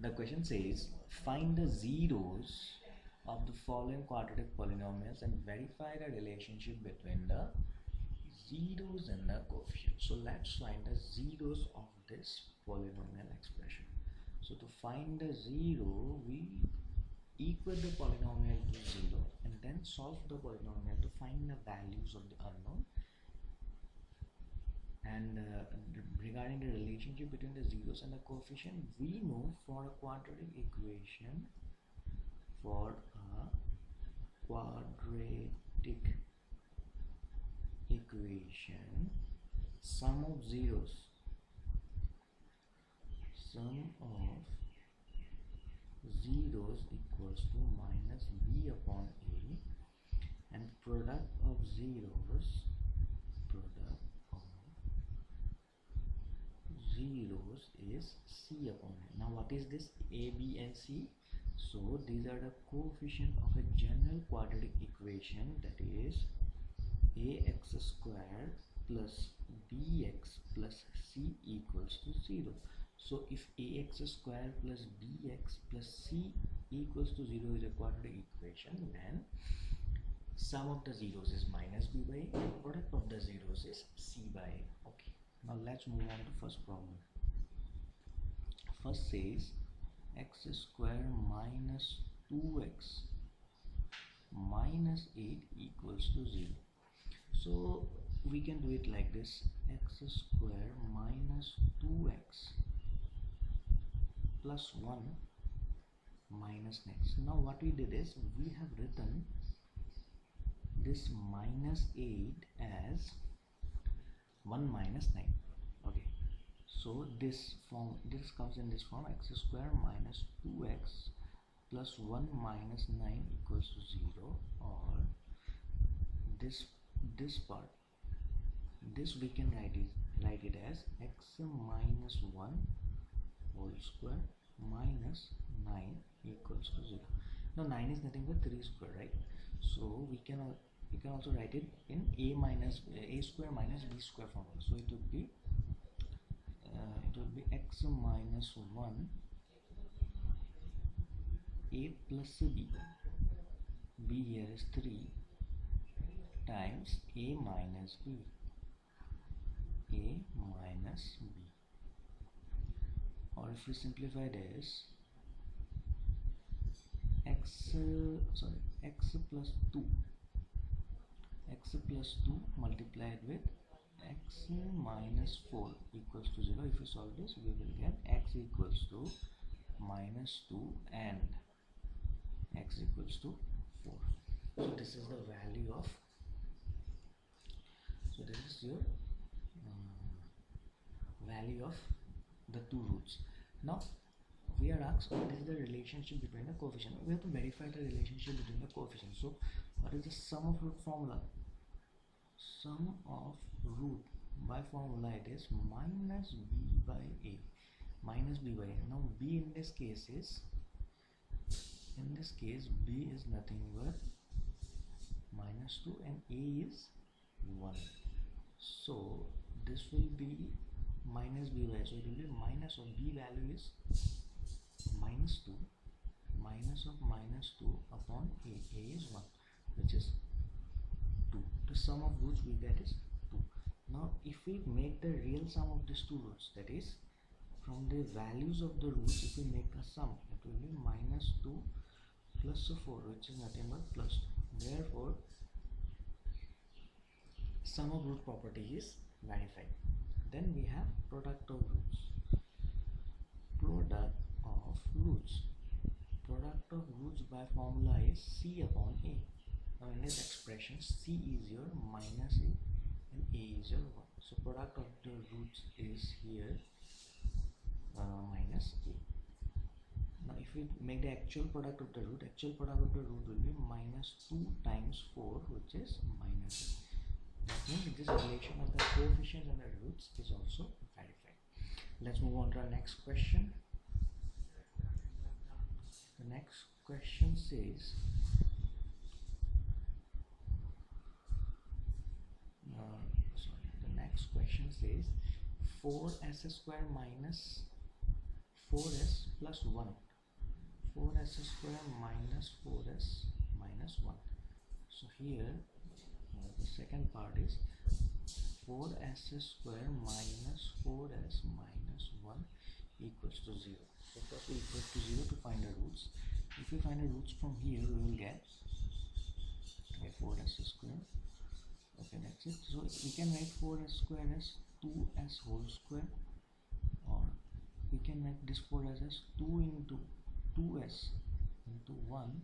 The question says, find the zeros of the following quadratic polynomials and verify the relationship between the zeros and the coefficient. So let's find the zeros of this polynomial expression. So to find the zero, we equate the polynomial to 0 and then solve the polynomial to find the values of the unknown. And regarding the relationship between the zeros and the coefficient, we know for a quadratic equation, sum of zeros equals to minus b upon a, and product of zeros is c upon a. Now what is this a, b and c? So these are the coefficient of a general quadratic equation, that is ax squared plus bx plus c equals to 0. So if ax squared plus bx plus c equals to 0 is a quadratic equation, then sum of the zeros is minus b by a and product of the zeros is c by a. Okay, now let's move on to first problem. First says x squared minus 2x minus 8 equals to 0. So we can do it like this: x squared minus 2x plus 1 minus next. Now what we did is we have written this minus 8 as 1 minus 9. Okay, so this comes in this form: x squared minus 2x plus 1 minus 9 equals to 0, or this part, this we can write it as x minus 1 whole square minus 9 equals to 0. Now 9 is nothing but 3 square, right? So we can also write it in a square minus b square formula. So it would be x minus 1 a plus b here is 3 times a minus b, or if we simplify this, x plus 2 multiplied with x minus 4 equals to 0. If we solve this, we will get x equals to minus 2 and x equals to 4. So this is the value of, so this is your value of the two roots. Now we are asked what is the relationship between the coefficient. We have to verify the relationship between the coefficients. So what is the sum of root formula? Sum of root by formula, it is minus b by a, Now b in this case is, b is nothing but minus 2 and a is 1. So this will be minus b by, so it will be minus of b value is minus 2, minus of minus 2 upon a is 1, which is 2. The sum of roots we get is 2. Now if we make the real sum of these two roots, that is from the values of the roots, if we make a sum, it will be minus 2 plus 4, which is nothing but plus 2. Therefore sum of root property is verified. Then we have product of roots. Product of roots by formula is c upon a. Now in this expression, c is your minus a and a is your 1. So product of the roots is here minus a. Now if we make the actual product of the root, will be minus 2 times 4, which is minus a. That means this relation of the coefficients and the roots is also verified. Let's move on to our next question. The next question says, the next question says 4s square minus 4s plus 1. 4s square minus 4s minus 1. So here the second part is 4s square minus 4s minus 1 equals to 0. So first we equal to 0 to find the roots. If we find the roots from here, we will get 4s square. Okay, that's it. So we can write 4s square as 2s whole square, or we can write this 4s as 2 into 2s into 1.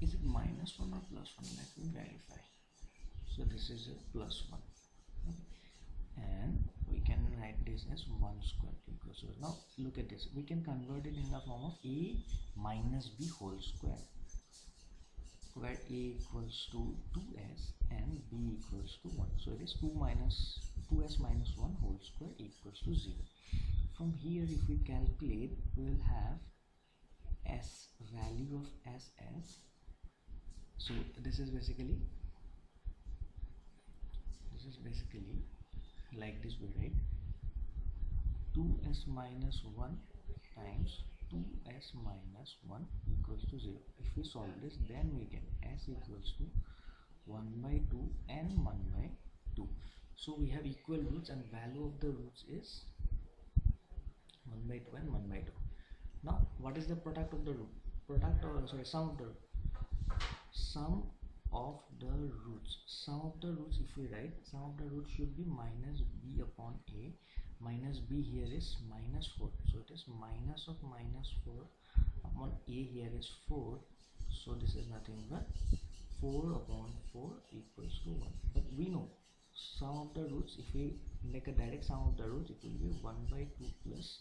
Is it minus 1 or plus 1? Let me verify. So this is a plus 1. Okay. And we can write this as 1 square equals to. Now look at this. We can convert it in the form of a minus b whole square, where a equals to 2s and b equals to 1. So it is 2s minus 1 whole square equals to 0. From here, if we calculate, we will have s, value of s as, so this is basically like this. We write 2s minus 1 times 2s minus 1 equals to 0. If we solve this, then we get s equals to 1 by 2 and 1 by 2. So we have equal roots, and value of the roots is 1 by 2 and 1 by 2. Now what is the product of the root? Sum of the root. Sum of the roots. Sum of the roots, if we write, sum of the roots should be minus b upon a. Minus b here is minus 4. So it is minus of minus 4 upon a here is 4. So this is nothing but 4 upon 4 equals to 1. But we know sum of the roots, if we make a direct sum of the roots, it will be 1 by 2 plus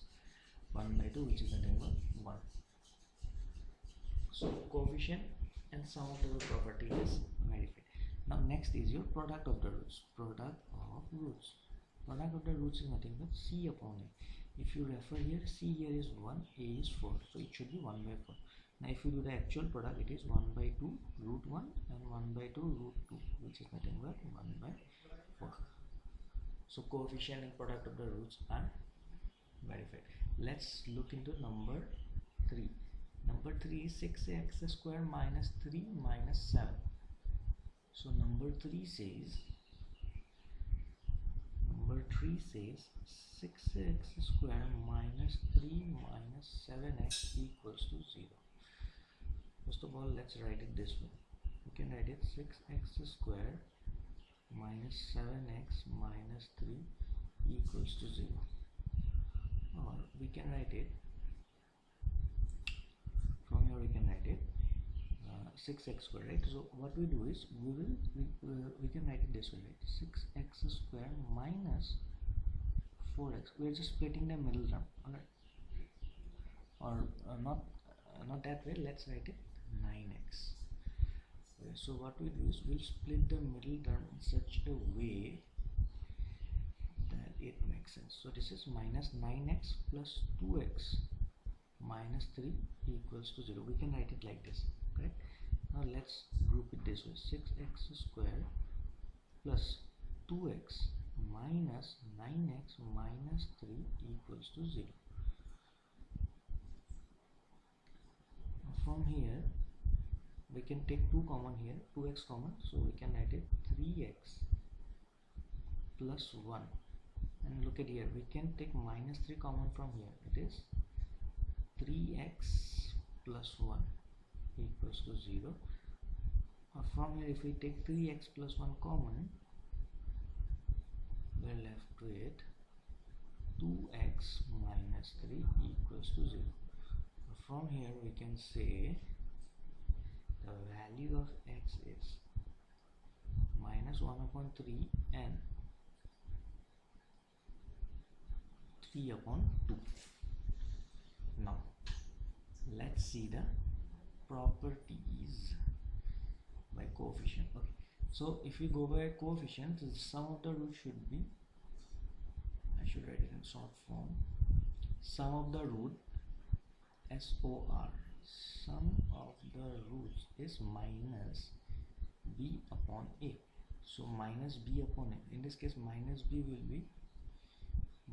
1 by 2, which is nothing but 1. So coefficient and sum of the root property is verified. Now next is your product of the roots. Product of roots. Product of the roots is nothing but c upon a. If you refer here, c here is 1, a is 4, so it should be 1 by 4. Now if you do the actual product, it is 1 by 2 root 1 and 1 by 2 root 2, which is nothing but 1 by 4. So coefficient and product of the roots are verified. Let's look into number 3. Number 3 is 6x square minus 3 minus 7. So number 3 says 6x square minus 3 minus 7x equals to 0. First of all, let's write it this way. We can write it 6x square minus 7x minus 3 equals to 0. Or we can write it, from here we can write it 6x square, right? So what we do is we can write it this way, right? 6x square minus 4x. We are just splitting the middle term, alright? Or not that way. Let's write it 9x. Okay, so what we do is we'll split the middle term in such a way that it makes sense. So this is minus 9x plus 2x minus 3 equals to 0. We can write it like this, correct? Now let's group it this way. 6x square plus 2x minus 9x minus 3 equals to 0. From here we can take 2 common here, 2x common, so we can write it 3x plus 1. And look at here, we can take minus 3 common from here. It is 3x plus 1 equals to 0. From here, if we take 3x plus 1 common, we are left with 2x minus 3 equals to 0. From here we can say the value of x is minus 1 upon 3 and 3 upon 2. Now let's see the properties by coefficient. Okay, so if we go by coefficient, the sum of the root should be, I should write it in short form, sum of the root, SOR, sum of the roots is minus b upon a. So minus b upon a, in this case minus b will be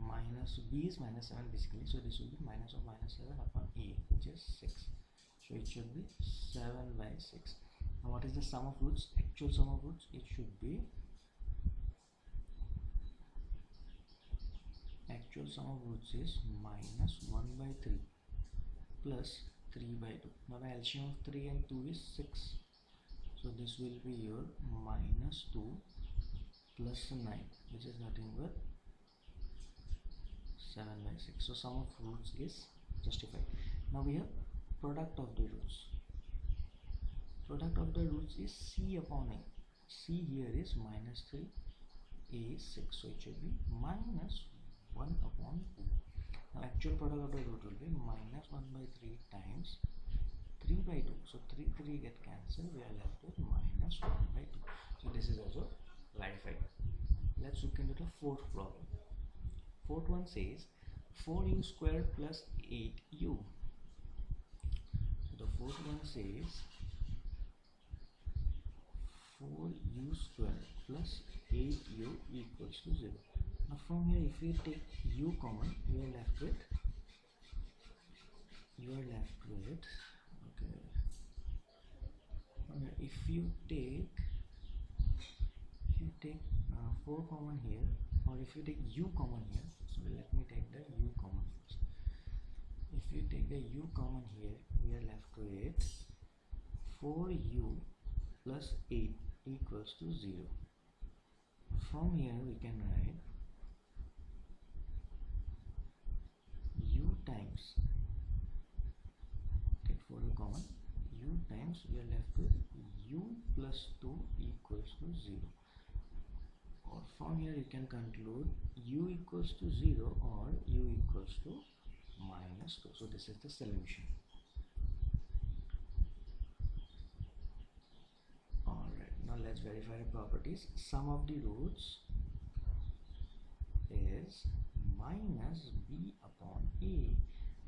minus b is minus 7 basically, so this will be minus of minus 7 upon a, which is 6. So it should be 7 by 6. Now what is the sum of roots? Actual sum of roots, it should be actual sum of roots is minus 1 by 3 plus 3 by 2. Now the LCM of 3 and 2 is 6. So this will be your minus 2 plus 9, which is nothing but 7 by 6. So sum of roots is justified. Now we have product of the roots. Product of the roots is c upon a. C here is minus 3, a is 6, so it should be minus 1 upon 2. Now actual product of the root will be minus 1 by 3 times 3 by 2. So 3 get cancelled, we are left with minus 1 by 2. So this is also clarified. Let's look into the fourth problem. Fourth one says 4u square plus 8u. So the fourth one says 4u square plus 8u equals to 0. Now from here, if we take u common, you are left with okay. If you take 4 common here, or if you take u common here, so let me take the u common first. If you take the u common here, we are left with 4u plus 8 equals to 0. From here we can write u times, take 4u common, u times, we are left with u plus 2 equals to 0. Or from here you can conclude u equals to 0 or u equals to minus 2. So this is the solution. Alright, now let's verify the properties. Sum of the roots is minus b upon a.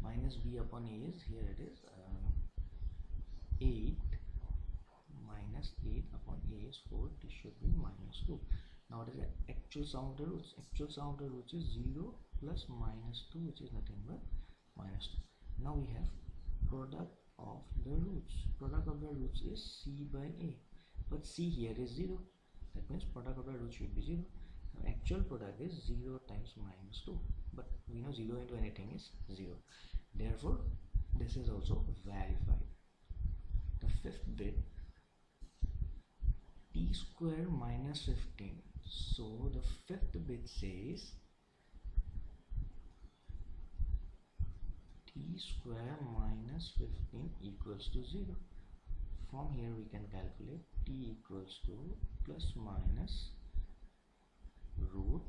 Minus b upon a is, here it is 8 minus 8 upon a is 4. This should be minus 2. Now what is the actual sum of the roots? Actual sum of the roots is 0 plus minus 2, which is nothing but minus 2. Now we have product of the roots. Product of the roots is c by a. But c here is 0. That means product of the roots should be 0. Now actual product is 0 times minus 2. But we know 0 into anything is 0. Therefore, this is also verified. The fifth bit, t square minus 15. So the fifth bit says t square minus 15 equals to 0. From here we can calculate t equals to plus minus root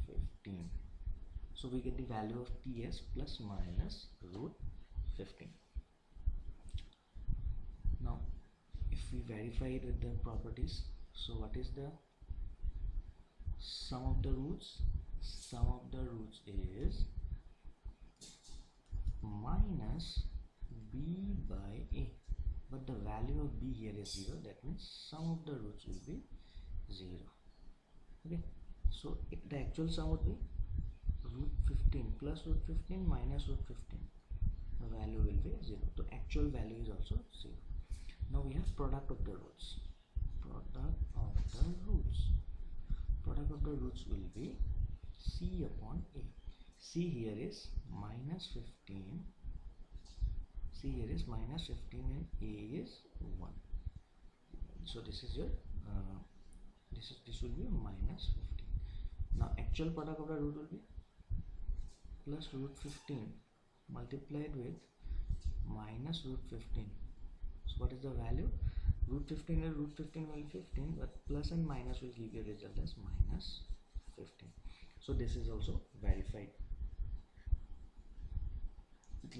15. So we get the value of t as plus minus root 15. Now if we verify it with the properties, so what is the sum of the roots? Sum of the roots is minus b by a, but the value of b here is 0. That means sum of the roots will be 0. Okay, so the actual sum would be root 15 plus root 15 minus root 15. The value will be 0. So actual value is also 0. Now we have product of the roots. Product of the roots. Product of the roots will be c upon a. C here is minus 15. C here is minus 15 and a is 1. So this is your this will be minus 15. Now actual product of the root will be plus root 15 multiplied with minus root 15. So what is the value? Root 15 and root 15 will be 15, but plus and minus will give you a result as minus 15. So this is also verified.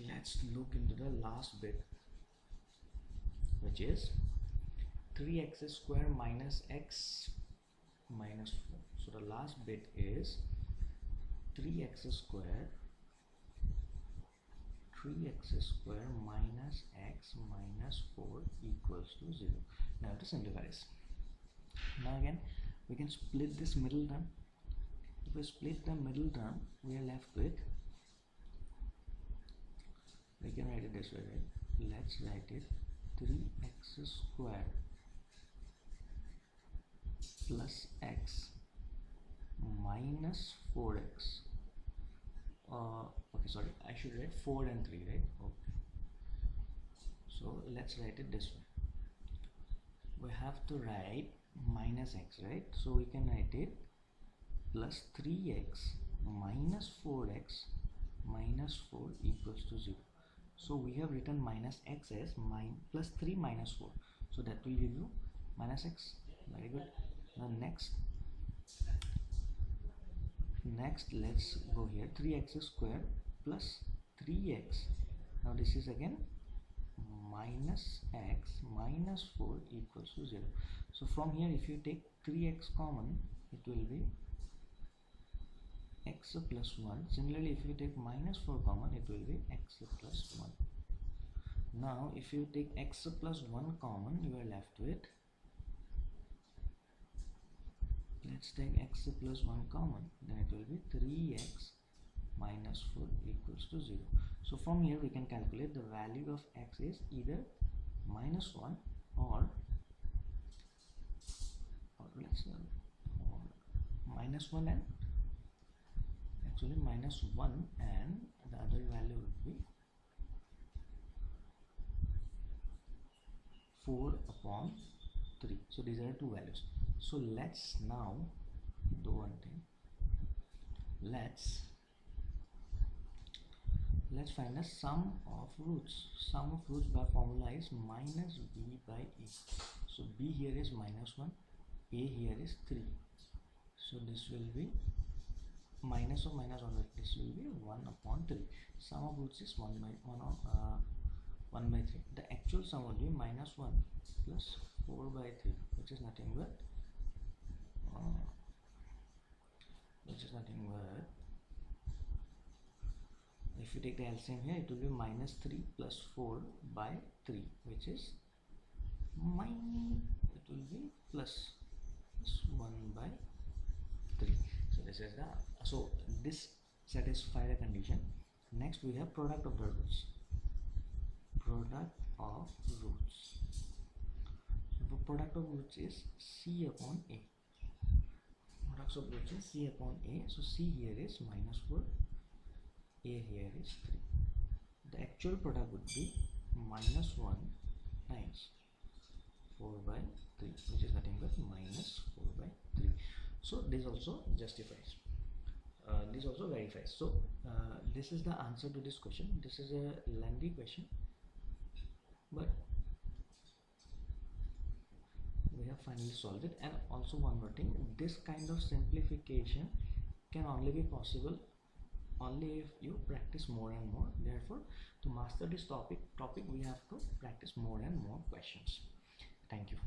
Let's look into the last bit, which is 3x square minus x minus 4. So the last bit is 3x square minus x minus 4 equals to 0. Now to simplify this. Now again we can split this middle term. if we split the middle term, we are left with, we can write it this way, right? Let's write it 3x square plus x minus 4x. Okay, sorry, I should write 4 and 3, right? Okay. So let's write it this way. We have to write minus x, right? So we can write it plus 3x minus 4x minus 4 equals to 0. So we have written minus x as plus 3 minus 4. So that will give you minus x. Very good. Now next let's go here. 3x square plus 3x. Now this is again minus x minus 4 equals to 0. So from here, if you take 3x common, it will be x plus 1. Similarly, if you take minus 4 common, it will be x plus 1. Now if you take x plus 1 common, you are left with, let's take x plus 1 common, then it will be 3x minus 4 equals to 0. So from here we can calculate the value of x is either minus 1 or minus 1 and actually minus 1, and the other value would be 4 upon 3. So these are two values. So let's now do one thing. Let's find the sum of roots. Sum of roots by formula is minus b by a. So b here is minus 1, a here is 3. So this will be minus of minus 1. This will be 1 upon 3. Sum of roots is 1 by 3. The actual sum will be minus 1 plus 4 by 3, which is nothing but if you take the LCM here, it will be minus 3 plus 4 by 3, which is plus 1 by 3. So this is this satisfies the condition. Next we have product of the roots. Product of roots. So product of roots is c upon a. Product of roots is c upon a. So c here is minus 4, a here is 3. The actual product would be minus 1 times 4 by 3, which is nothing but minus 4 by 3. So this also justifies. This also verifies. So this is the answer to this question. This is a lengthy question, but we have finally solved it. And also one more thing, this kind of simplification can only be possible only if you practice more and more. Therefore, to master this topic we have to practice more and more questions. Thank you.